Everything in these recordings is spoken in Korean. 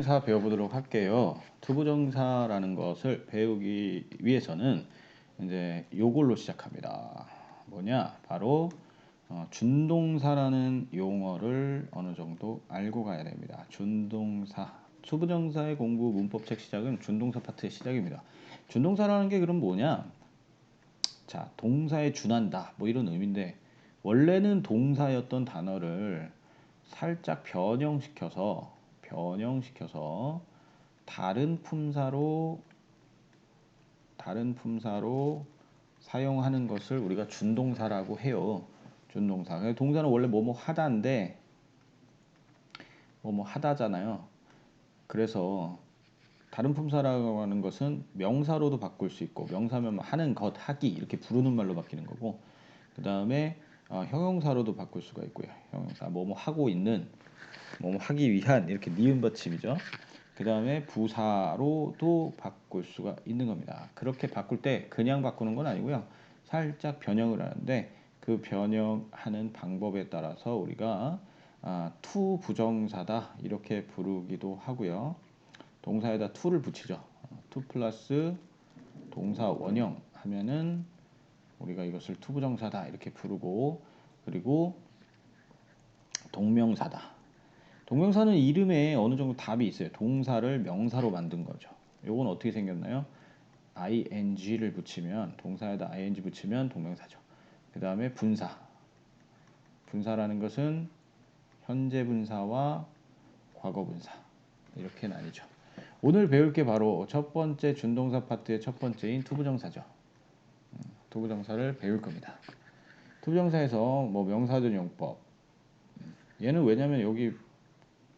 투부정사 배워보도록 할게요. 투부정사라는 것을 배우기 위해서는 이제 요걸로 시작합니다. 뭐냐? 바로 준동사라는 용어를 어느 정도 알고 가야 됩니다. 준동사. 투부정사의 공부 문법책 시작은 준동사 파트의 시작입니다. 준동사라는 게 그럼 뭐냐? 자, 동사에 준한다. 뭐 이런 의미인데 원래는 동사였던 단어를 살짝 변형시켜서 다른 품사로 사용하는 것을 우리가 준동사라고 해요. 준동사. 동사는 원래 뭐뭐 하다인데 뭐뭐 하다잖아요. 그래서 다른 품사라고 하는 것은 명사로도 바꿀 수 있고, 명사면 하는 것, 하기 이렇게 부르는 말로 바뀌는 거고, 그 다음에 형용사로도 바꿀 수가 있고요. 형용사 뭐뭐 하고 있는, 뭐뭐 하기 위한 이렇게 니은 받침이죠. 그 다음에 부사로도 바꿀 수가 있는 겁니다. 그렇게 바꿀 때 그냥 바꾸는 건 아니고요. 살짝 변형을 하는데 그 변형하는 방법에 따라서 우리가 투 부정사다 이렇게 부르기도 하고요. 동사에다 to를 붙이죠. to 플러스 동사 원형 하면은 우리가 이것을 투부정사다 이렇게 부르고, 그리고 동명사다. 동명사는 이름에 어느 정도 답이 있어요. 동사를 명사로 만든 거죠. 요건 어떻게 생겼나요? ing를 붙이면, 동사에다 ing 붙이면 동명사죠. 그 다음에 분사. 분사라는 것은 현재 분사와 과거 분사 이렇게 나뉘죠. 오늘 배울 게 바로 첫 번째 준동사 파트의 첫 번째인 투부정사죠. 투부정사를 배울 겁니다. 투부정사에서 뭐 명사전 용법, 얘는 왜냐면 여기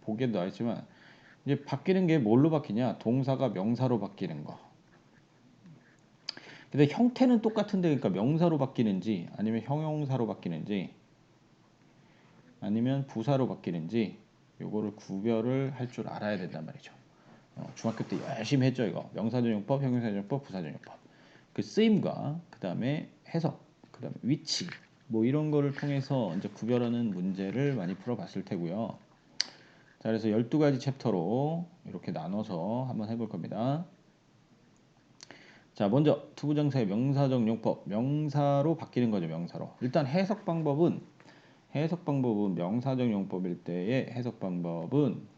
보기에 나와 있지만 이제 바뀌는 게 뭘로 바뀌냐? 동사가 명사로 바뀌는 거. 근데 형태는 똑같은데 그러니까 명사로 바뀌는지 아니면 형용사로 바뀌는지 아니면 부사로 바뀌는지 요거를 구별을 할 줄 알아야 된단 말이죠. 중학교 때 열심히 했죠 이거. 명사전용법, 형용사전용법, 부사전용법. 그 쓰임과 그 다음에 해석, 그 다음에 위치 뭐 이런 거를 통해서 이제 구별하는 문제를 많이 풀어봤을 테고요. 자, 그래서 12가지 챕터로 이렇게 나눠서 한번 해볼 겁니다. 자, 먼저 투부정사의 명사적 용법, 명사로 바뀌는 거죠. 명사로. 일단 해석 방법은 명사적 용법일 때의 해석 방법은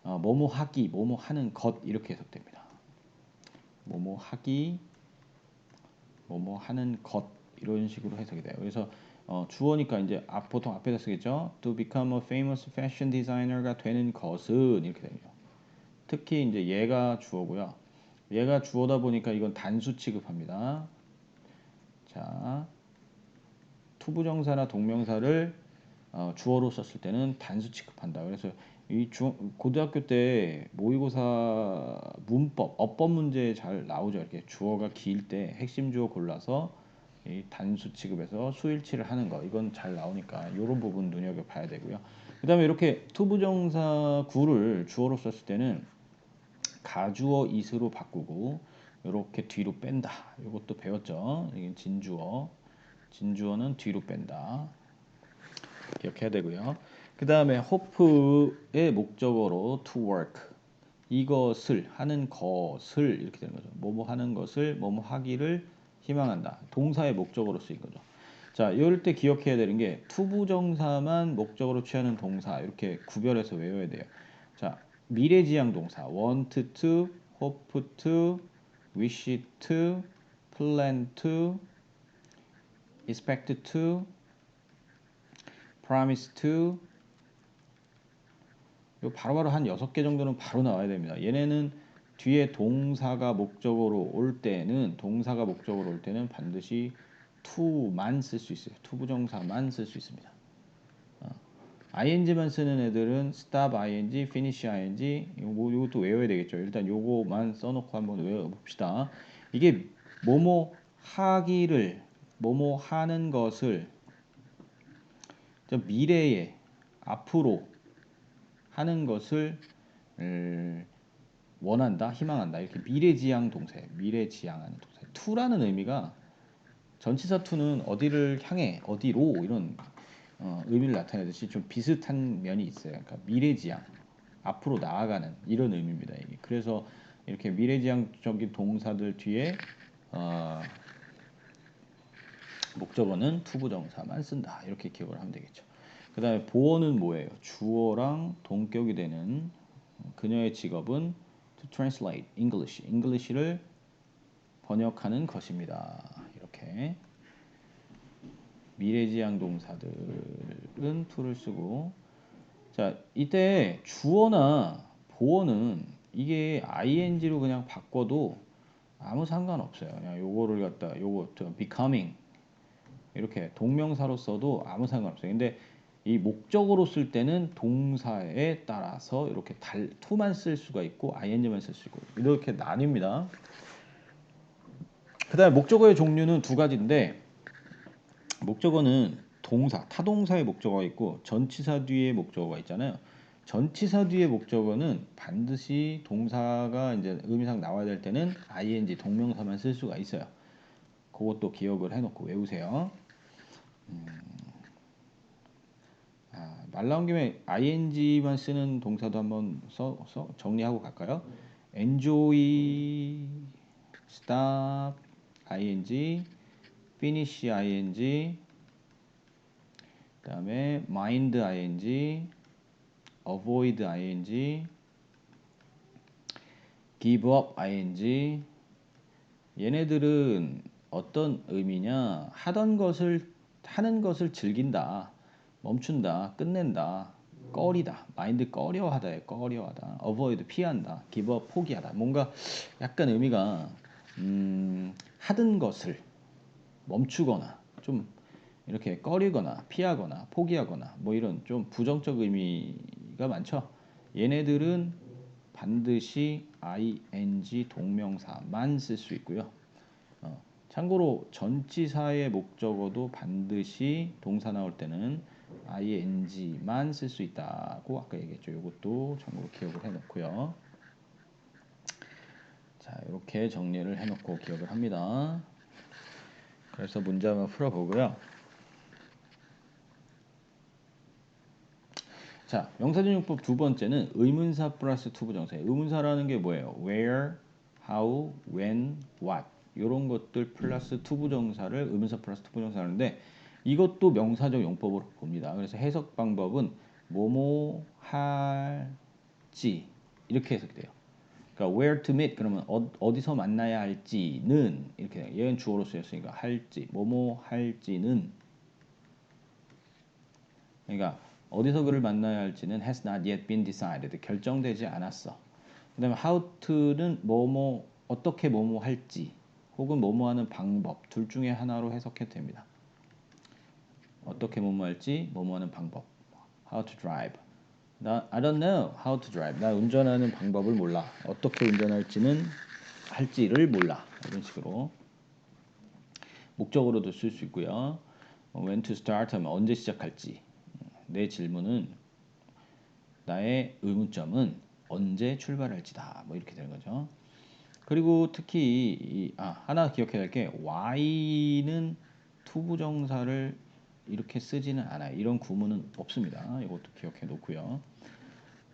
뭐뭐 하기, 뭐뭐 하는 것 이렇게 해석됩니다. 뭐뭐 하기, 뭐뭐 하는 것 이런 식으로 해석이 돼요. 그래서 주어니까 이제 보통 앞에다 쓰겠죠. To become a famous fashion designer가 되는 것은 이렇게 됩니다. 특히 이제 얘가 주어고요. 얘가 주어다 보니까 이건 단수 취급합니다. 자, 투부정사나 동명사를 주어로 썼을 때는 단수 취급한다. 그래서 이 고등학교 때 모의고사 문법, 어법 문제 잘 나오죠. 이렇게 주어가 길 때 핵심 주어 골라서 이 단수 취급해서 수일치를 하는 거. 이건 잘 나오니까 이런 부분 눈여겨봐야 되고요. 그 다음에 이렇게 투부정사 구를 주어로 썼을 때는 가주어 is로 바꾸고 이렇게 뒤로 뺀다. 이것도 배웠죠. 이게 진주어는 뒤로 뺀다. 기억해야 되고요. 그 다음에 hope의 목적어로 to work 이것을 하는 것을 이렇게 되는 거죠. 뭐뭐 하는 것을 뭐뭐 하기를 희망한다. 동사의 목적어로 쓰인 거죠. 자, 이럴 때 기억해야 되는 게 투부정사만 목적어로 취하는 동사 이렇게 구별해서 외워야 돼요. 자, 미래지향 동사 want to, hope to, wish to, plan to, expect to, promise to 요 바로바로 한 6개 정도는 바로 나와야 됩니다. 얘네는 뒤에 동사가 목적어로 올 때는 반드시 to만 쓸 수 있어요. 투부정사만 쓸 수 있습니다. ing만 쓰는 애들은 stop ing, finish ing 이것도 외워야 되겠죠. 일단 요거만 써놓고 한번 외워봅시다. 이게 뭐뭐 하기를 뭐뭐 하는 것을 미래에 앞으로 하는 것을 원한다, 희망한다 이렇게 미래지향 동사예요. 미래지향하는 동사. to라는 의미가 전치사 to는 어디를 향해, 어디로 이런 의미를 나타내듯이 좀 비슷한 면이 있어요. 그러니까 미래지향. 앞으로 나아가는 이런 의미입니다. 이게. 그래서 이렇게 미래지향적인 동사들 뒤에 목적어는 투부정사만 쓴다. 이렇게 기억을 하면 되겠죠. 그 다음에 보어는 뭐예요? 주어랑 동격이 되는 그녀의 직업은 to translate English, English를 번역하는 것입니다. 이렇게 미래지향 동사들은 to를 쓰고 자 이때 주어나 보어는 이게 ing로 그냥 바꿔도 아무 상관없어요. 그냥 요거를 갖다 요거 becoming 이렇게 동명사로 써도 아무 상관없어요. 근데 이 목적어로 쓸 때는 동사에 따라서 이렇게 to만 쓸 수가 있고 ing만 쓸 수 있고 이렇게 나뉩니다. 그 다음에 목적어의 종류는 두 가지인데 목적어는 동사, 타동사의 목적어가 있고 전치사 뒤에 목적어가 있잖아요. 전치사 뒤에 목적어는 반드시 동사가 이제 의미상 나와야 될 때는 ing 동명사만 쓸 수가 있어요. 그것도 기억을 해놓고 외우세요. 말 나온 김에 ing만 쓰는 동사도 한번 정리하고 갈까요? enjoy, stop, ing, finish, ing, 그 다음에 mind, ing, avoid, ing, give up, ing. 얘네들은 어떤 의미냐? 하는 것을 즐긴다. 멈춘다, 끝낸다, 꺼리다, 마인드 꺼려하다에 꺼려하다, avoid 피한다, give up 포기하다. 뭔가 약간 의미가 하던 것을 멈추거나 좀 이렇게 꺼리거나 피하거나 포기하거나 뭐 이런 좀 부정적 의미가 많죠. 얘네들은 반드시 ing 동명사만 쓸 수 있고요. 참고로 전치사의 목적어도 반드시 동사 나올 때는 ing만 쓸 수 있다고 아까 얘기했죠. 이것도 참고로 기억을 해놓고요. 자, 이렇게 정리를 해놓고 기억을 합니다. 그래서 문제 한번 풀어보고요. 자, 명사전용법 두 번째는 의문사 플러스 투부정사. 의문사라는 게 뭐예요? where, how, when, what 이런 것들 플러스 투부정사를 의문사 플러스 투부정사 하는데 이것도 명사적 용법으로 봅니다. 그래서 해석 방법은 뭐뭐 할지 이렇게 해석돼요. 그러니까 where to meet 그러면 어디서 만나야 할지는 이렇게 얘는 주어로 쓰였으니까 할지 뭐뭐 할지는 그러니까 어디서 그를 만나야 할지는 has not yet been decided 결정되지 않았어. 그다음에 how to는 뭐뭐 어떻게 뭐뭐 할지 혹은 뭐뭐 하는 방법 둘 중에 하나로 해석해도 됩니다. 어떻게 뭐뭐 할지 뭐뭐 하는 방법. How to drive. I don't know how to drive. 나 운전하는 방법을 몰라. 어떻게 운전할지는 할지를 몰라. 이런 식으로 목적으로도 쓸 수 있고요. When to start 하면 언제 시작할지. 내 질문은 나의 의문점은 언제 출발할지다. 뭐 이렇게 되는 거죠. 그리고 특히 하나 기억해야 할 게 Y는 투부정사를 이렇게 쓰지는 않아요. 이런 구문은 없습니다. 이것도 기억해 놓고요.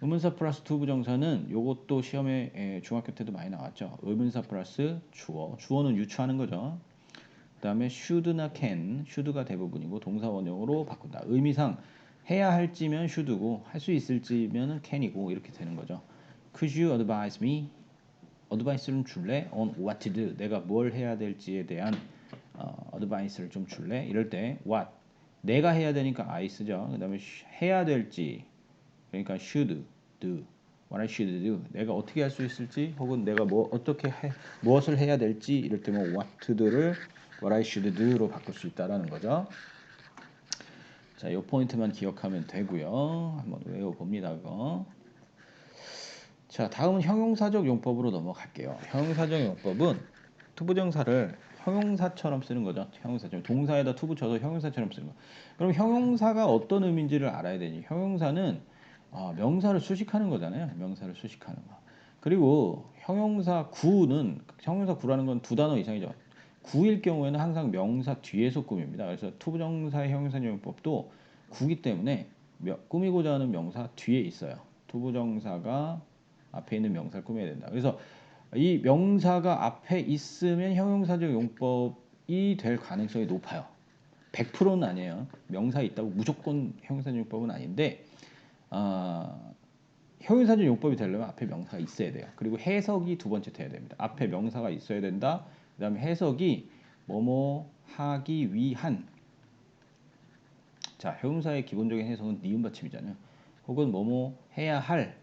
의문사 플러스 투부정사는 이것도 시험에 중학교 때도 많이 나왔죠. 의문사 플러스 주어. 주어는 유추하는 거죠. 그 다음에 should나 can, should가 대부분이고 동사 원형으로 바꾼다. 의미상 해야 할지면 should고 할 수 있을지면 can이고 이렇게 되는 거죠. Could you advise me? advice를 줄래? on what to do. 내가 뭘 해야 될지에 대한 advice를 좀 줄래? 이럴 때 what. 내가 해야 되니까 I 쓰죠. 그 다음에 해야 될지 그러니까 should do. what I should do. 내가 어떻게 할 수 있을지 혹은 내가 무엇을 해야 될지 이럴 때면 what to do를 what I should do로 바꿀 수 있다라는 거죠. 자, 이 포인트만 기억하면 되고요. 한번 외워봅니다. 그거. 자, 다음은 형용사적 용법으로 넘어갈게요. 형용사적 용법은 투부정사를 형용사처럼 쓰는 거죠. 형용사처럼 동사에다 투 붙여서 형용사처럼 쓰는 거. 그럼 형용사가 어떤 의미인지를 알아야 되니 형용사는 명사를 수식하는 거잖아요. 명사를 수식하는 거. 그리고 형용사 구라는 건 두 단어 이상이죠. 구일 경우에는 항상 명사 뒤에서 꾸밉니다. 그래서 투부정사의 형용사적 용법도 구기 때문에 꾸미고자 하는 명사 뒤에 있어요. 투부정사가 앞에 있는 명사를 꾸며야 된다. 그래서 이 명사가 앞에 있으면 형용사적 용법이 될 가능성이 높아요. 100%는 아니에요. 명사 있다고 무조건 형용사적 용법은 아닌데 형용사적 용법이 되려면 앞에 명사가 있어야 돼요. 그리고 해석이 두 번째 돼야 됩니다. 앞에 명사가 있어야 된다. 그 다음에 해석이 뭐뭐 하기 위한. 자, 형용사의 기본적인 해석은 니은 받침이잖아요. 혹은 뭐뭐 해야 할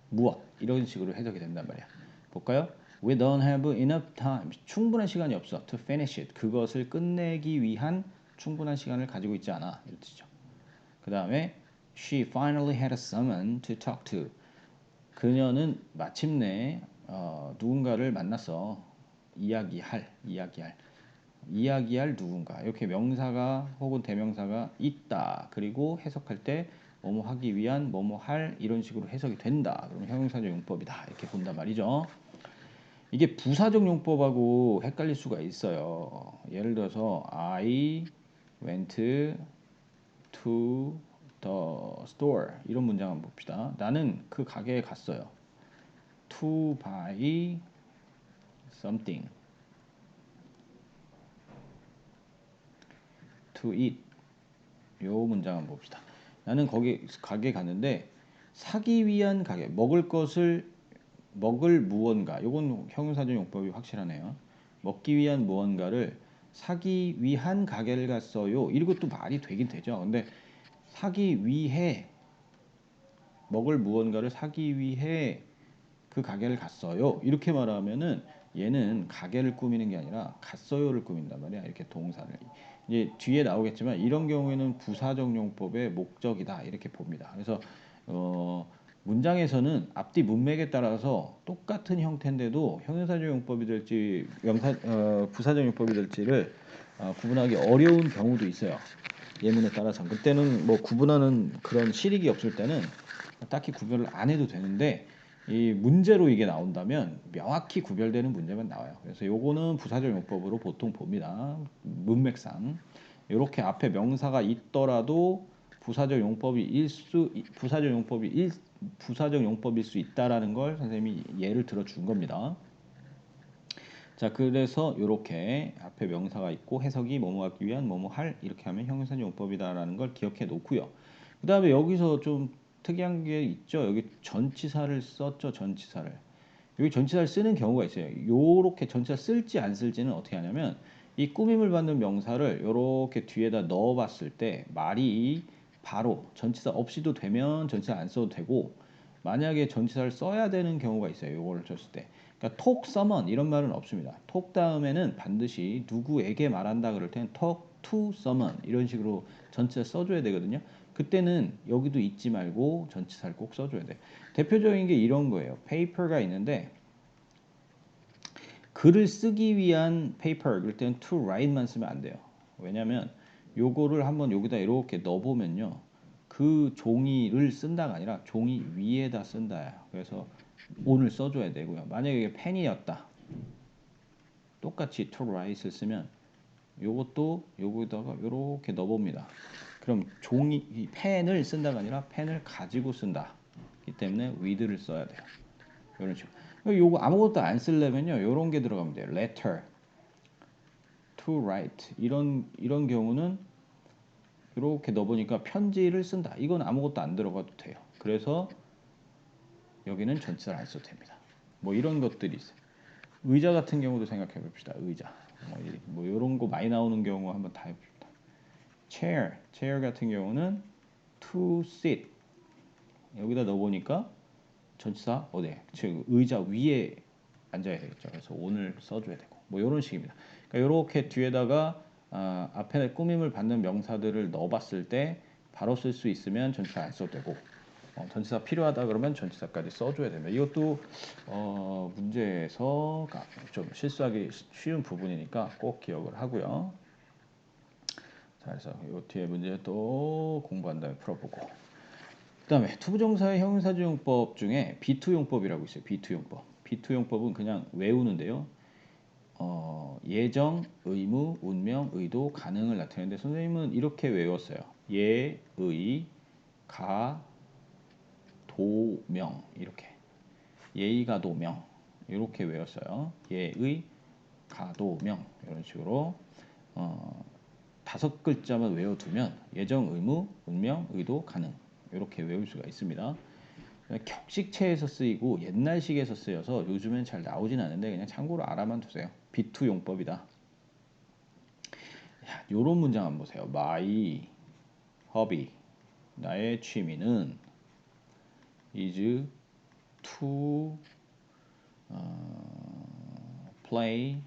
무엇 이런 식으로 해석이 된단 말이야. 볼까요? We don't have enough time. 충분한 시간이 없어. To finish it. 그것을 끝내기 위한 충분한 시간을 가지고 있지 않아. 이런 뜻이죠. 그 다음에 She finally had someone to talk to. 그녀는 마침내 누군가를 만났어. 이야기할 누군가. 이렇게 명사가 혹은 대명사가 있다. 그리고 해석할 때 뭐뭐 하기 위한 뭐뭐 할 이런 식으로 해석이 된다. 그러면 형용사적 용법이다. 이렇게 본단 말이죠. 이게 부사적 용법하고 헷갈릴 수가 있어요. 예를 들어서 I went to the store 이런 문장 한번 봅시다. 나는 그 가게에 갔어요. To buy something. To eat. 요 문장 한번 봅시다. 나는 거기 가게에 갔는데 사기 위한 가게, 먹을 무언가. 요건 형용사적 용법이 확실하네요. 먹기 위한 무언가를 사기 위한 가게를 갔어요. 이것도 말이 되긴 되죠. 근데 사기 위해 먹을 무언가를 사기 위해 그 가게를 갔어요. 이렇게 말하면은 얘는 가게를 꾸미는 게 아니라 갔어요를 꾸민단 말이야. 이렇게 동사를. 이제 뒤에 나오겠지만 이런 경우에는 부사적 용법의 목적이다. 이렇게 봅니다. 그래서 문장에서는 앞뒤 문맥에 따라서 똑같은 형태인데도 형용사적 용법이 될지 부사적 용법이 될지를 구분하기 어려운 경우도 있어요. 예문에 따라서. 그때는 뭐 구분하는 그런 실익이 없을 때는 딱히 구별을 안 해도 되는데 이 문제로 이게 나온다면 명확히 구별되는 문제만 나와요. 그래서 요거는 부사적 용법으로 보통 봅니다. 문맥상 이렇게 앞에 명사가 있더라도 부사적 용법일 수 있다라는 걸 선생님이 예를 들어 준 겁니다. 자, 그래서 이렇게 앞에 명사가 있고 해석이 뭐뭐 하기 위한 뭐뭐 할 이렇게 하면 형용사적 용법이다라는 걸 기억해 놓고요. 그 다음에 여기서 좀 특이한 게 있죠. 여기 전치사를 썼죠. 전치사를. 여기 전치사를 쓰는 경우가 있어요. 요렇게 전치사 쓸지 안 쓸지는 어떻게 하냐면 이 꾸밈을 받는 명사를 요렇게 뒤에다 넣어 봤을 때 말이 바로 전치사 없이도 되면 전치사 안 써도 되고 만약에 전치사를 써야 되는 경우가 있어요. 요거를 줬을 때. 그러니까 talk someone 이런 말은 없습니다. talk 다음에는 반드시 누구에게 말한다 그럴 때는 talk to someone 이런 식으로 전치사 써줘야 되거든요. 그때는 여기도 잊지 말고 전치사를 꼭 써줘야 돼. 대표적인 게 이런 거예요. paper가 있는데 글을 쓰기 위한 paper 그럴 때는 to write만 쓰면 안 돼요. 왜냐면 요거를 한번 여기다 이렇게 넣어보면요. 그 종이를 쓴다가 아니라 종이 위에다 쓴다야. 그래서 오늘 써줘야 되고요. 만약에 이게 펜이었다. 똑같이 to write을 쓰면 요것도 요거에다가 이렇게 넣어봅니다. 그럼 이 펜을 쓴다가 아니라 펜을 가지고 쓴다. 이 때문에 with를 써야 돼요. 이런 식으로. 요거 아무것도 안 쓰려면요. 요런 게 들어가면 돼요. letter, to write 이런 경우는 이렇게 넣어보니까 편지를 쓴다. 이건 아무것도 안 들어가도 돼요. 그래서 여기는 전치사를 안 써도 됩니다. 뭐 이런 것들이 있어요. 의자 같은 경우도 생각해 봅시다. 의자. 뭐 이런 거 많이 나오는 경우 한번 다 해봅시다. chair 같은 경우는 to sit 여기다 넣어보니까 전치사 즉 의자 위에 앉아야 되겠죠. 그래서 오늘 써줘야 되고 뭐 이런 식입니다. 그러니까 이렇게 뒤에다가 앞에 꾸밈을 받는 명사들을 넣어봤을 때 바로 쓸 수 있으면 전치사 안 써도 되고 전치사 필요하다 그러면 전치사까지 써줘야 됩니다. 이것도 문제에서 좀 실수하기 쉬운 부분이니까 꼭 기억을 하고요. 자, 그래서 이 뒤에 문제 또 공부한 다음에 풀어보고 그 다음에 투부정사의 형용사적 용법 중에 비투용법이라고 있어요. 비투용법. 비투용법은 그냥 외우는데요. 예정, 의무, 운명, 의도, 가능을 나타내는데 선생님은 이렇게 외웠어요. 예, 의, 가, 도명 이렇게 예의가도명 이렇게 외웠어요. 예의 가도명 이런 식으로 5글자만 외워두면 예정, 의무, 운명, 의도, 가능 이렇게 외울 수가 있습니다. 격식체에서 쓰이고 옛날식에서 쓰여서 요즘엔 잘 나오진 않은데 그냥 참고로 알아만 두세요. 비투 용법이다. 요런 문장 한번 보세요. My hobby 나의 취미는 is to play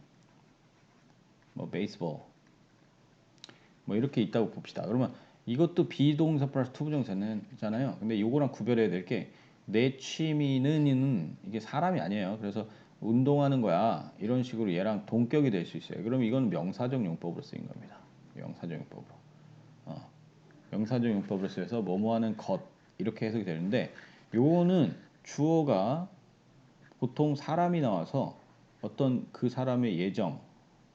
baseball 뭐 이렇게 있다고 봅시다. 그러면 이것도 비동사 플러스 투부정사잖아요. 근데 이거랑 구별해야 될 게 내 취미는 이게 사람이 아니에요. 그래서 운동하는 거야. 이런 식으로 얘랑 동격이 될 수 있어요. 그럼 이건 명사적 용법으로 쓰인 겁니다. 명사적 용법으로. 명사적 용법으로 쓰여서 뭐뭐하는 것 이렇게 해석이 되는데 요거는 주어가 보통 사람이 나와서 어떤 그 사람의 예정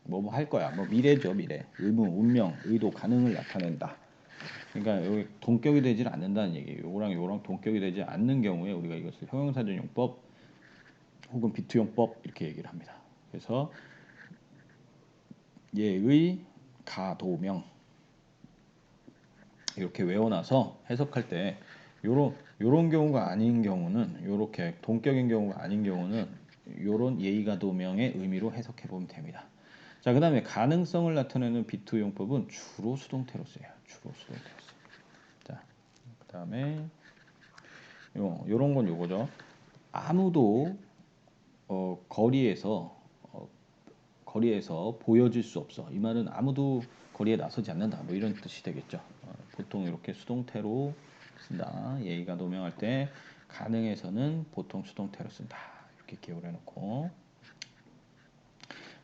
뭐 할 거야. 뭐 미래죠, 미래. 의무, 운명, 의도, 가능을 나타낸다. 그러니까 여기 동격이 되질 않는다는 얘기예요. 요거랑 요거랑 동격이 되지 않는 경우에 우리가 이것을 형용사적 용법 혹은 비투용법 이렇게 얘기를 합니다. 그래서 예의, 가도명 이렇게 외워놔서 해석할 때 요런 경우가 아닌 경우는 요렇게 동격인 경우가 아닌 경우는 요런 예의가도명의 의미로 해석해 보면 됩니다. 자, 그 다음에 가능성을 나타내는 비투 용법은 주로 수동태로 써요. 주로 수동태로 써요. 자, 그 다음에 요런 건 요거죠. 아무도 거리에서 보여질 수 없어. 이 말은 아무도 거리에 나서지 않는다. 뭐 이런 뜻이 되겠죠. 보통 이렇게 수동태로 쓴다. 예의가 도명할 때 가능해서는 보통 수동태로 쓴다. 이렇게 기억을 해놓고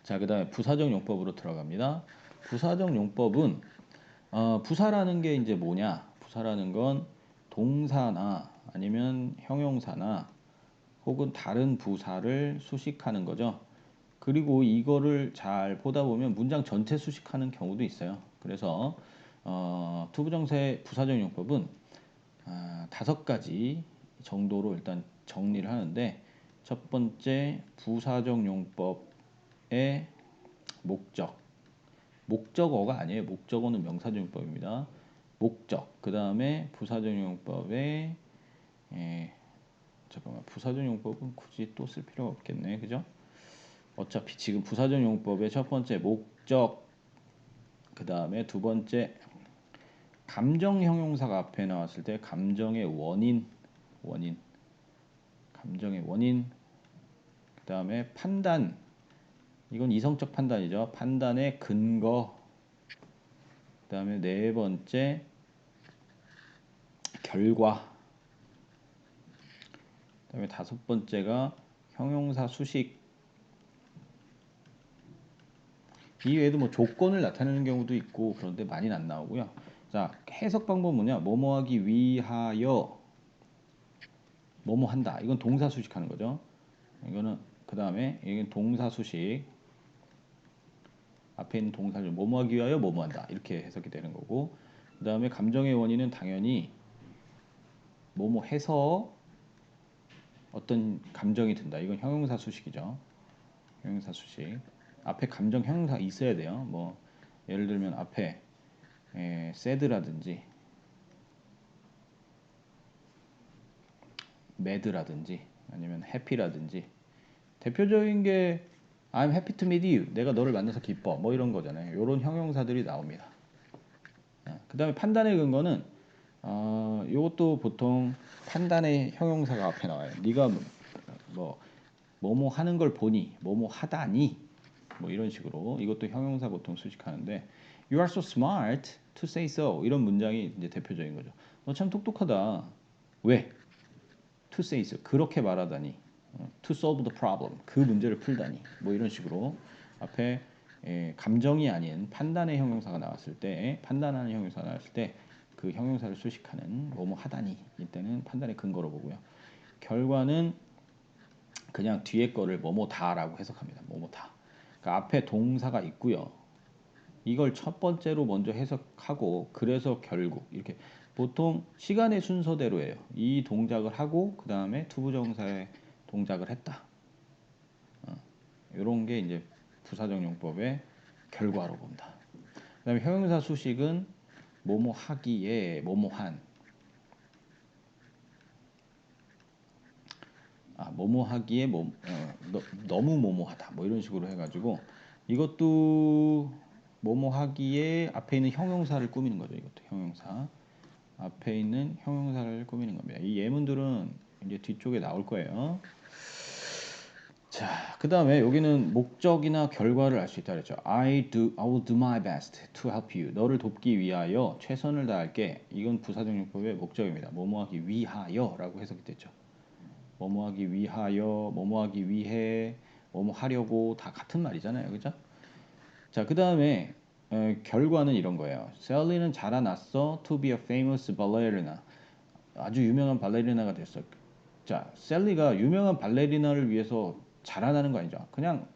자, 그 다음에 부사적 용법으로 들어갑니다. 부사적 용법은 부사라는 게 이제 뭐냐? 부사라는 건 동사나 아니면 형용사나 혹은 다른 부사를 수식하는 거죠. 그리고 이거를 잘 보다 보면 문장 전체 수식하는 경우도 있어요. 그래서 투부정사의 부사적 용법은 5가지 정도로 일단 정리를 하는데 첫 번째 부사적 용법의 목적어가 아니에요. 목적어는 명사적 용법입니다. 목적. 그 다음에 부사적 용법의 잠깐만 부사적 용법은 굳이 또 쓸 필요가 없겠네, 그죠? 어차피 지금 부사적 용법의 첫 번째 목적, 그 다음에 두 번째 감정 형용사가 앞에 나왔을 때 감정의 원인, 감정의 원인, 그 다음에 판단, 이건 이성적 판단이죠. 판단의 근거, 그 다음에 네 번째 결과, 그 다음에 다섯 번째가 형용사 수식. 이 외에도 뭐 조건을 나타내는 경우도 있고 그런데 많이는 안 나오고요. 자, 해석 방법 뭐냐? 뭐뭐 하기 위하여 뭐뭐 한다. 이건 동사 수식하는 거죠. 이거는 그 다음에 이건 동사 수식. 앞에 있는 동사를 뭐뭐 하기 위하여 뭐뭐 한다. 이렇게 해석이 되는 거고. 그 다음에 감정의 원인은 당연히 뭐뭐 해서 어떤 감정이 든다. 이건 형용사 수식이죠. 형용사 수식. 앞에 감정 형용사가 있어야 돼요. 뭐 예를 들면 앞에 sad라든지 mad라든지 아니면 happy라든지 대표적인 게 I'm happy to meet you. 내가 너를 만나서 기뻐. 뭐 이런 거잖아요. 이런 형용사들이 나옵니다. 그 다음에 판단의 근거는 이것도 보통 판단의 형용사가 앞에 나와요. 네가 뭐뭐 하는 걸 보니, 뭐뭐 하다니, 뭐 이런 식으로 이것도 형용사 보통 수식하는데 You are so smart to say so 이런 문장이 이제 대표적인 거죠. 너 참 똑똑하다. 왜? To say so 그렇게 말하다니. To solve the problem 그 문제를 풀다니. 뭐 이런 식으로 앞에 감정이 아닌 판단의 형용사가 나왔을 때, 판단하는 형용사가 나왔을 때 그 형용사를 수식하는 뭐뭐 하다니 이때는 판단의 근거로 보고요. 결과는 그냥 뒤에 거를 뭐뭐다라고 해석합니다. 뭐뭐다. 그러니까 앞에 동사가 있고요. 이걸 첫 번째로 먼저 해석하고 그래서 결국 이렇게 보통 시간의 순서대로예요. 이 동작을 하고 그 다음에 투부정사의 동작을 했다. 이런 게 이제 부사적 용법의 결과로 봅니다. 그다음에 형용사 수식은 뭐뭐 하기에 뭐뭐한, 뭐뭐 하기에 너무 뭐뭐하다 뭐 이런 식으로 해가지고 이것도 뭐뭐 하기에 앞에 있는 형용사를 꾸미는 거죠. 이것도 형용사 앞에 있는 형용사를 꾸미는 겁니다. 이 예문들은 이제 뒤쪽에 나올 거예요. 자, 그 다음에 여기는 목적이나 결과를 알 수 있다 그랬죠. I will do my best to help you. 너를 돕기 위하여 최선을 다할게. 이건 부사적 용법의 목적입니다. 뭐뭐하기 위하여라고 해석이 됐죠. 뭐뭐하기 위하여, 뭐뭐하기 위해, 뭐뭐하려고 다 같은 말이잖아요, 그죠? 자, 그 다음에 결과는 이런 거예요. 셀리는 자라났어 to be a famous ballerina. 아주 유명한 발레리나가 됐어. 자, 셀리가 유명한 발레리나를 위해서 자라나는 거 아니죠. 그냥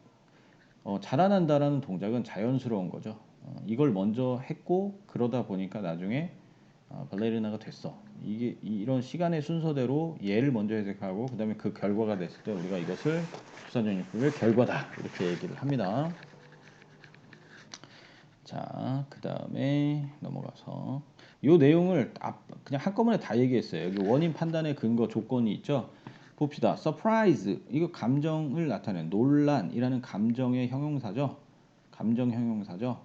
자라난다라는 동작은 자연스러운 거죠. 이걸 먼저 했고 그러다 보니까 나중에 발레리나가 됐어. 이게 이런 시간의 순서대로 얘를 먼저 해석하고 그 다음에 그 결과가 됐을 때 우리가 이것을 부사적용법의 결과다 이렇게 얘기를 합니다. 자, 그 다음에 넘어가서 이 내용을 그냥 한꺼번에 다 얘기했어요. 여기 원인 판단의 근거 조건이 있죠. 봅시다. surprise 이거 감정을 나타내는 논란이라는 감정의 형용사죠. 감정 형용사죠.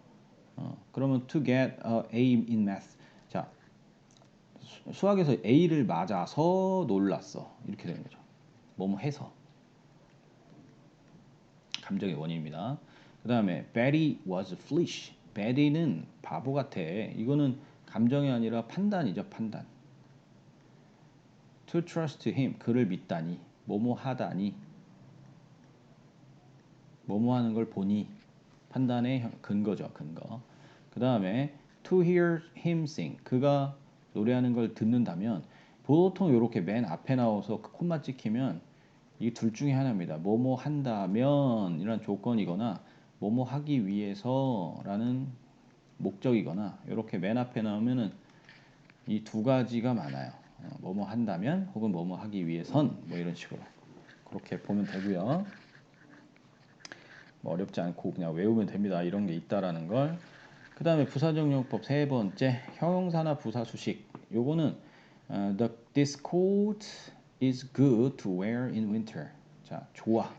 그러면 to get A in math. 자, 수학에서 A를 맞아서 놀랐어. 이렇게 되는 거죠. 뭐뭐 해서. 감정의 원인입니다. 그 다음에 Betty was foolish. Betty는 바보 같아. 이거는 감정이 아니라 판단이죠. 판단. To trust him. 그를 믿다니. 뭐뭐 하다니. 뭐뭐 하는 걸 보니. 판단의 근거죠. 근거. 그 다음에 to hear him sing. 그가 노래하는 걸 듣는다면 보통 이렇게 맨 앞에 나와서 콤마 찍히면 이 둘 중에 하나입니다. 뭐뭐 한다면 이런 조건이거나 뭐뭐 하기 위해서라는 목적이거나 이렇게 맨 앞에 나오면은 이 두 가지가 많아요. 뭐뭐 한다면 혹은 뭐뭐 하기 위해선 뭐 이런 식으로 그렇게 보면 되고요. 뭐 어렵지 않고 그냥 외우면 됩니다. 이런 게 있다라는 걸. 그 다음에 부사적 용법 세 번째 형용사나 부사 수식. 요거는 this coat is good to wear in winter. 자, 좋아.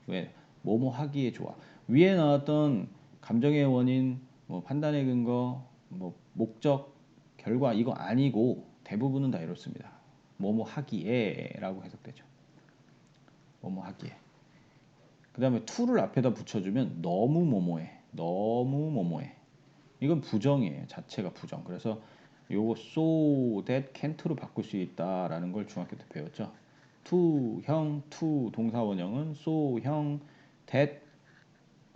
왜? 뭐뭐 하기에 좋아. 위에 나왔던 감정의 원인, 뭐 판단의 근거, 뭐 목적, 결과 이거 아니고 대부분은 다 이렇습니다. 뭐뭐 하기에라고 해석되죠. 뭐뭐 하기에. 그 다음에 to를 앞에다 붙여주면 너무 뭐뭐해. 너무 뭐뭐해. 이건 부정이에요. 자체가 부정. 그래서 요거 so that can't로 바꿀 수 있다라는 걸 중학교 때 배웠죠. to 형 to 동사 원형은 so 형 that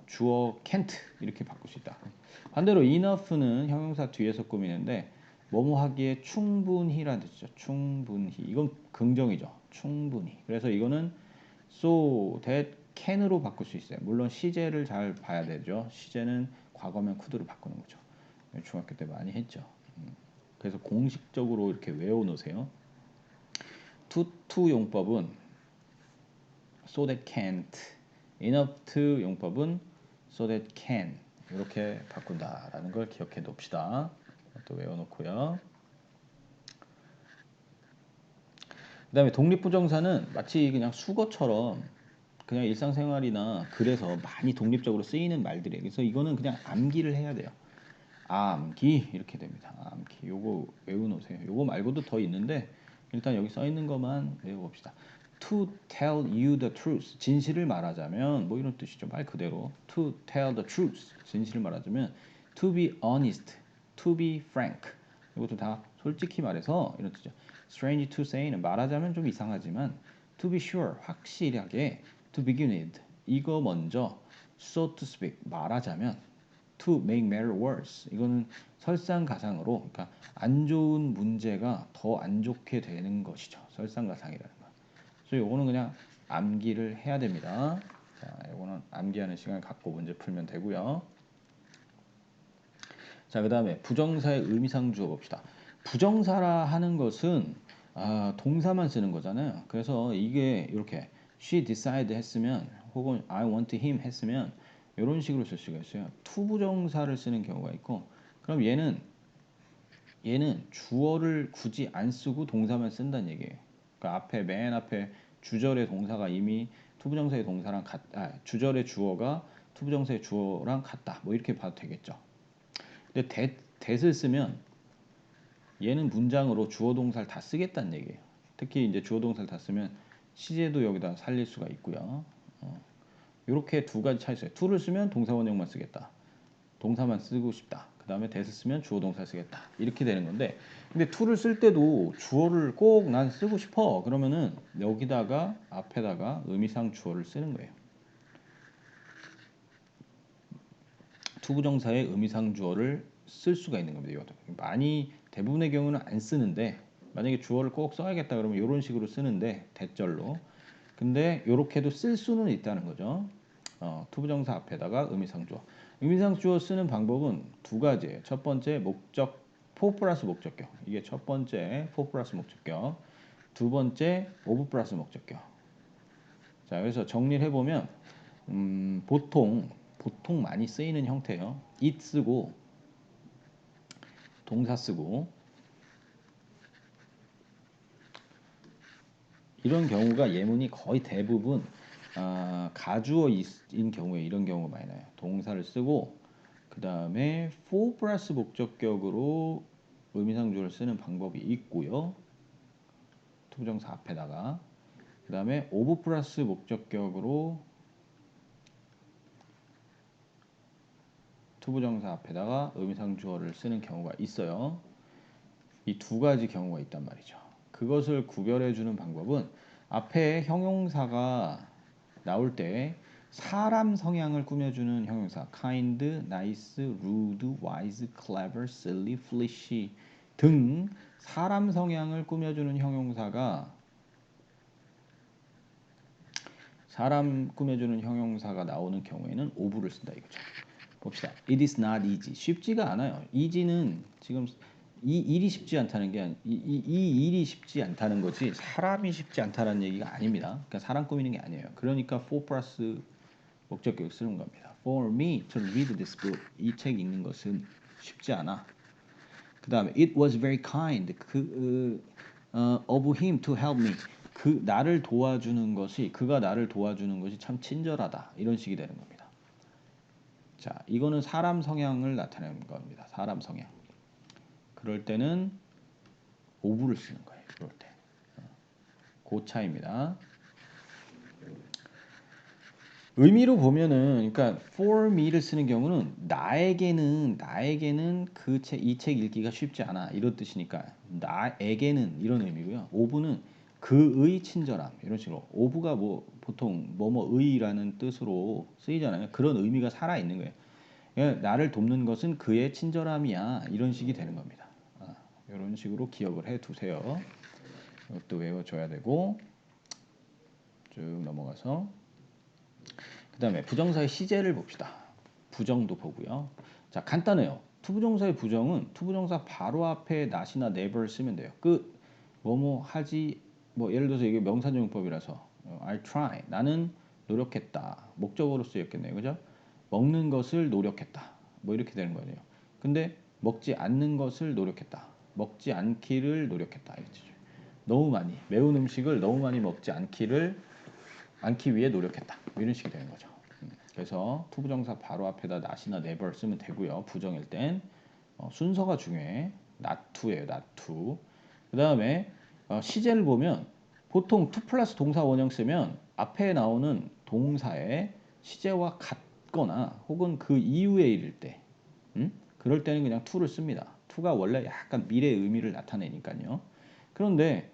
주어 can't 이렇게 바꿀 수 있다. 반대로 enough는 형용사 뒤에서 꾸미는데 뭐뭐 하기에 충분히라는 뜻이죠. 충분히. 이건 긍정이죠. 충분히. 그래서 이거는 so that can으로 바꿀 수 있어요. 물론 시제를 잘 봐야 되죠. 시제는 과거면 could로 바꾸는 거죠. 중학교 때 많이 했죠. 그래서 공식적으로 이렇게 외워 놓으세요. to 용법은 so that can't, enough to 용법은 so that can 이렇게 바꾼다라는 걸 기억해 놓읍시다. 또 외워 놓고요. 그다음에 독립부정사는 마치 그냥 수거처럼 그냥 일상생활이나 글에서 많이 독립적으로 쓰이는 말들이에요. 그래서 이거는 그냥 암기를 해야 돼요. 암기 이렇게 됩니다. 암기 요거 외워놓으세요. 요거 말고도 더 있는데 일단 여기 써 있는 것만 외워봅시다. To tell you the truth 진실을 말하자면 뭐 이런 뜻이죠. 말 그대로 to tell the truth 진실을 말하자면 to be honest, to be frank 이것도 다 솔직히 말해서 이런 뜻이죠. Strange to say는 말하자면 좀 이상하지만 to be sure 확실하게 to begin with 이거 먼저 so to speak 말하자면 to make matter worse 이거는 설상가상으로 그러니까 안 좋은 문제가 더 안 좋게 되는 것이죠. 설상가상이라는 거. 그래서 요거는 그냥 암기를 해야 됩니다. 자, 요거는 암기하는 시간 갖고 문제 풀면 되고요. 자, 그다음에 부정사의 의미상 주어 봅시다. 부정사라 하는 것은 동사만 쓰는 거잖아요. 그래서 이게 이렇게 she decide 했으면 혹은 I want him 했으면 이런 식으로 쓸 수가 있어요. 투부정사를 쓰는 경우가 있고 그럼 얘는 주어를 굳이 안 쓰고 동사만 쓴다는 얘기예요. 그러니까 맨 앞에 주절의 동사가 이미 투부정사의 동사랑 주절의 주어가 투부정사의 주어랑 같다. 뭐 이렇게 봐도 되겠죠. 근데 that을 쓰면 얘는 문장으로 주어 동사를 다 쓰겠다는 얘기예요. 특히 이제 주어 동사를 다 쓰면 시제도 여기다 살릴 수가 있고요. 이렇게 두 가지 차이 있어요. to를 쓰면 동사 원형만 쓰겠다. 동사만 쓰고 싶다. 그 다음에 that을 쓰면 주어 동사 쓰겠다. 이렇게 되는 건데 근데 to를 쓸 때도 주어를 꼭 난 쓰고 싶어. 그러면은 여기다가 앞에다가 의미상 주어를 쓰는 거예요. 투부정사의 의미상 주어를 쓸 수가 있는 겁니다. 이것도 많이 대부분의 경우는 안 쓰는데 만약에 주어를 꼭 써야겠다 그러면 이런 식으로 쓰는데 대절로 근데 이렇게도 쓸 수는 있다는 거죠. 투부정사 앞에다가 의미상 주어. 의미상 주어 쓰는 방법은 두 가지예요. 첫 번째 목적 for 플러스 목적격. 이게 첫 번째 for 플러스 목적격. 두 번째 of 플러스 목적격. 자, 그래서 정리를 해보면 보통 많이 쓰이는 형태예요. it 쓰고 동사 쓰고 이런 경우가 예문이 거의 대부분 가주어인 경우에 이런 경우가 많이 나요. 동사를 쓰고 그 다음에 for 플러스 목적격으로 의미상주어를 쓰는 방법이 있고요. 투부정사 앞에다가 그 다음에 of 플러스 목적격으로 투부정사 앞에다가 의미상주어를 쓰는 경우가 있어요. 이 두 가지 경우가 있단 말이죠. 그것을 구별해 주는 방법은 앞에 형용사가 나올 때 사람 성향을 꾸며주는 형용사 kind, nice, rude, wise, clever, silly, foolish 등 사람 성향을 꾸며주는 형용사가 나오는 경우에는 of를 쓴다 이거죠. 봅시다. It is not easy. 쉽지가 않아요. easy는 지금 이 일이 쉽지 않다는 게 이 일이 쉽지 않다는 거지 사람이 쉽지 않다는 얘기가 아닙니다. 그러니까 사람 꾸미는 게 아니에요. 그러니까 for 플러스 목적격 쓰는 겁니다. For me to read this book. 이 책 읽는 것은 쉽지 않아. 그 다음에 it was very kind of him to help me. 그가 나를 도와주는 것이 참 친절하다. 이런 식이 되는 겁니다. 자, 이거는 사람 성향을 나타내는 겁니다. 사람 성향. 그럴 때는 of를 쓰는 거예요. 그럴 때. 그 차이입니다. 의미로 보면은 그러니까 for me를 쓰는 경우는 나에게는 이 책 읽기가 쉽지 않아 이런 뜻이니까 나에게는 이런 의미고요. of는 그의 친절함 이런 식으로 of가 뭐 보통 뭐뭐의라는 뜻으로 쓰이잖아요. 그런 의미가 살아 있는 거예요. 그러니까 나를 돕는 것은 그의 친절함이야 이런 식이 되는 겁니다. 이런 식으로 기억을 해 두세요. 이것도 외워줘야 되고 쭉 넘어가서 그 다음에 부정사의 시제를 봅시다. 부정도 보고요. 자, 간단해요. 투부정사의 부정은 투부정사 바로 앞에 not이나 never를 쓰면 돼요. 뭐뭐 하지 뭐 예를 들어서 이게 명사용법이라서 I'll try 나는 노력했다. 목적어로 쓰였겠네요. 그죠? 먹는 것을 노력했다. 뭐 이렇게 되는 거예요. 근데 먹지 않는 것을 노력했다. 먹지 않기를 노력했다. 이거죠. 너무 많이 매운 음식을 너무 많이 먹지 않기 위해 노력했다. 이런 식이 되는 거죠. 그래서 투부정사 바로 앞에다 not이나 never 쓰면 되고요. 부정일 땐 순서가 중요해. not to예요. not to. 그 다음에 시제를 보면 보통 to 플러스 동사 원형 쓰면 앞에 나오는 동사의 시제와 같거나 혹은 그 이후에 이를 때 그럴 때는 그냥 to를 씁니다. to가 원래 약간 미래 의미를 나타내니까요. 그런데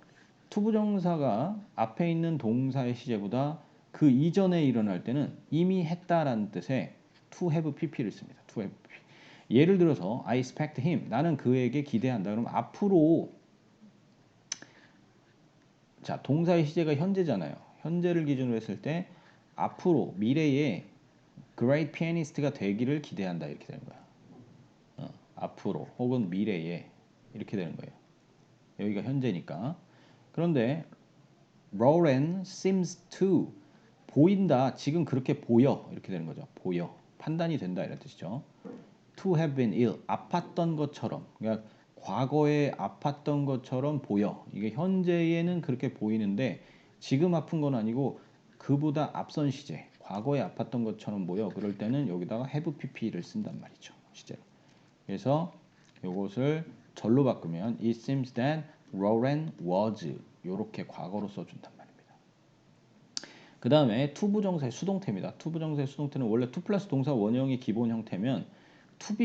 투부정사가 앞에 있는 동사의 시제보다 그 이전에 일어날 때는 이미 했다라는 뜻의 to have pp를 씁니다. to have pp. 예를 들어서 I expect him. 나는 그에게 기대한다. 그럼 앞으로 자, 동사의 시제가 현재잖아요. 현재를 기준으로 했을 때 앞으로 미래에 great pianist가 되기를 기대한다. 이렇게 되는 거야. 앞으로 혹은 미래에 이렇게 되는 거예요. 여기가 현재니까. 그런데 Lauren seems to 보인다. 지금 그렇게 보여. 이렇게 되는 거죠. 보여. 판단이 된다 이런 뜻이죠. To have been ill. 아팠던 것처럼. 그러니까 과거에 아팠던 것처럼 보여. 이게 현재에는 그렇게 보이는데 지금 아픈 건 아니고 그보다 앞선 시제. 과거에 아팠던 것처럼 보여. 그럴 때는 여기다가 have pp를 쓴단 말이죠. 실제로. 그래서 이것을 절로 바꾸면 it seems that Lauren was 이렇게 과거로 써준단 말입니다. 그 다음에 투부정사의 수동태입니다. 투부정사의 수동태는 원래 투 플러스 동사 원형이 기본 형태면 to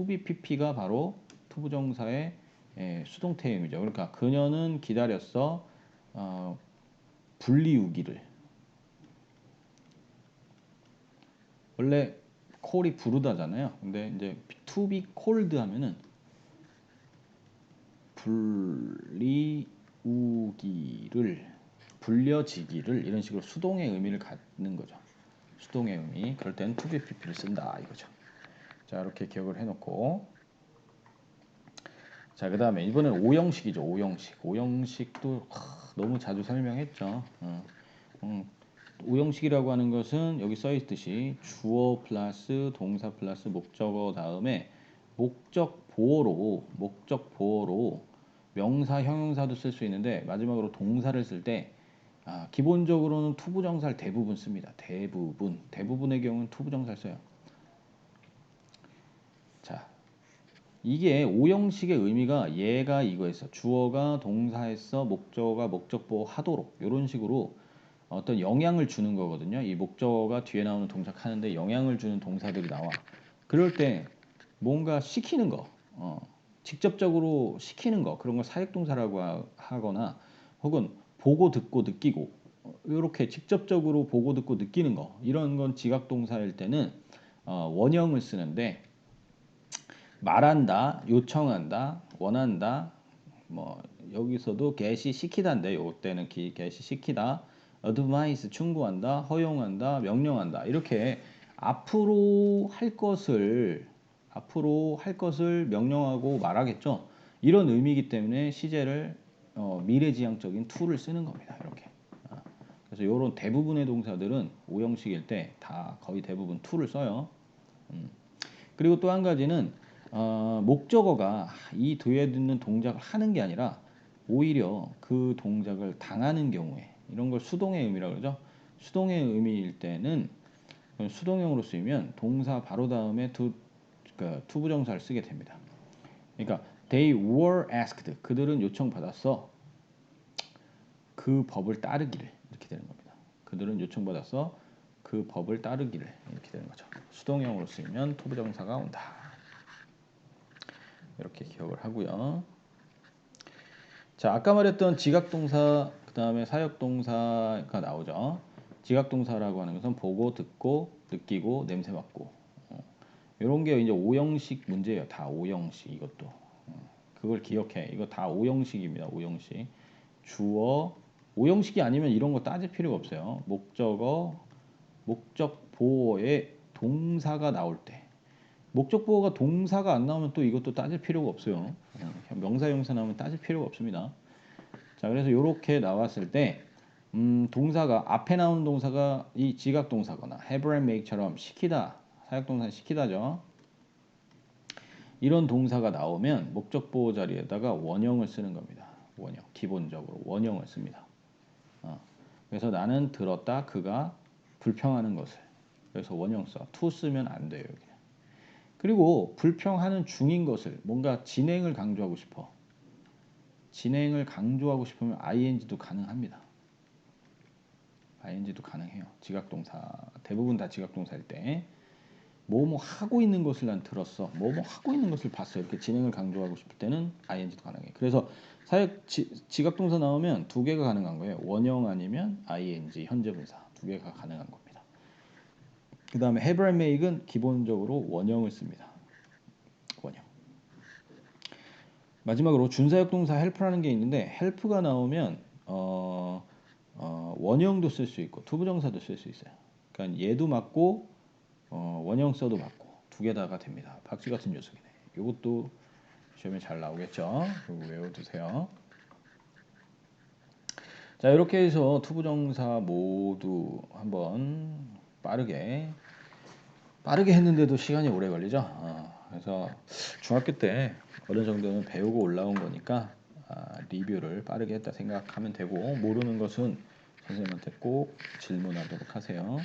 be pp가 바로 투부정사의 수동태의 의미죠. 그러니까 그녀는 기다렸어 불리우기를. 원래 call이 부르다잖아요. 근데 이제 to be called 하면은 불려지기를 이런 식으로 수동의 의미를 갖는 거죠. 수동의 의미. 그럴 때는 to be pp를 쓴다 이거죠. 자, 이렇게 기억을 해놓고 자, 그 다음에 이번엔 오형식이죠. 오형식도 너무 자주 설명했죠. 오형식이라고 하는 것은 여기 써 있듯이 주어 플러스 동사 플러스 목적어 다음에 목적 보어로 명사 형용사도 쓸 수 있는데 마지막으로 동사를 쓸 때 기본적으로는 투부정사를 대부분 씁니다. 대부분의 경우는 투부정사를 써요. 자, 이게 오형식의 의미가 얘가 이거였어. 주어가 동사했어, 목적어가 목적보호 하도록 이런 식으로 어떤 영향을 주는 거거든요. 이 목적어가 뒤에 나오는 동작 하는데 영향을 주는 동사들이 나와. 그럴 때 뭔가 시키는 거, 직접적으로 시키는 거 그런 걸 사역동사라고 하거나 혹은 보고 듣고 느끼고 이렇게 직접적으로 보고 듣고 느끼는 거 이런 건 지각동사일 때는 원형을 쓰는데 말한다, 요청한다, 원한다, 뭐 여기서도 get이 시키다인데 요때는 get이 시키다, advise 충고한다, 허용한다, 명령한다 이렇게 앞으로 할 것을 명령하고 말하겠죠. 이런 의미이기 때문에 시제를 미래지향적인 to를 쓰는 겁니다. 이렇게. 그래서 이런 대부분의 동사들은 오형식일 때 다 거의 대부분 to를 써요. 그리고 또 한 가지는 목적어가 이 뒤에 듣는 동작을 하는 게 아니라 오히려 그 동작을 당하는 경우에 이런 걸 수동의 의미라고 그러죠. 수동의 의미일 때는 수동형으로 쓰이면 동사 바로 다음에 투부정사를 쓰게 됩니다. 그러니까 they were asked 그들은 요청받았어 그 법을 따르기를 이렇게 되는 겁니다. 그들은 요청받았어 그 법을 따르기를 이렇게 되는 거죠. 수동형으로 쓰이면 투부정사가 온다. 이렇게 기억을 하고요. 자, 아까 말했던 지각동사 그 다음에 사역동사가 나오죠. 지각동사라고 하는 것은 보고, 듣고, 느끼고, 냄새 맡고 이런 게 이제 오형식 문제예요. 다 오형식 이것도. 그걸 기억해. 이거 다 오형식입니다. 오형식. 주어 오형식이 아니면 이런 거 따질 필요가 없어요. 목적어, 목적 보어에 동사가 나올 때. 목적 보어가 동사가 안 나오면 또 이것도 따질 필요가 없어요. 명사 형사 나오면 따질 필요가 없습니다. 자, 그래서 이렇게 나왔을 때 동사가 앞에 나오는 동사가 이 지각 동사거나 have and make처럼 시키다, 사역 동사 시키다죠. 이런 동사가 나오면 목적 보호 자리에다가 원형을 쓰는 겁니다. 원형. 기본적으로 원형을 씁니다. 그래서 나는 들었다. 그가 불평하는 것을. 그래서 원형 써. to 쓰면 안 돼요. 여기. 그리고 불평하는 중인 것을 뭔가 진행을 강조하고 싶어. 진행을 강조하고 싶으면 ing도 가능합니다. ing도 가능해요. 지각동사 대부분 다 지각동사일 때 뭐뭐 하고 있는 것을 난 들었어. 뭐뭐 하고 있는 것을 봤어. 이렇게 진행을 강조하고 싶을 때는 ing도 가능해. 그래서 사역 지각동사 나오면 두 개가 가능한 거예요. 원형 아니면 ing 현재분사 두 개가 가능한 겁니다. 그 다음에 have and make은 기본적으로 원형을 씁니다. 원형. 마지막으로 준사역 동사 help라는 게 있는데 help가 나오면 원형도 쓸 수 있고 투부정사도 쓸 수 있어요. 그러니까 얘도 맞고 원형 써도 맞고 두 개 다가 됩니다. 박쥐 같은 녀석이네. 이것도 시험에 잘 나오겠죠. 그리고 외워두세요. 자, 이렇게 해서 투부정사 모두 한번 빠르게 했는데도 시간이 오래 걸리죠. 그래서 중학교 때 어느 정도는 배우고 올라온 거니까 리뷰를 빠르게 했다 생각하면 되고, 모르는 것은 선생님한테 꼭 질문하도록 하세요.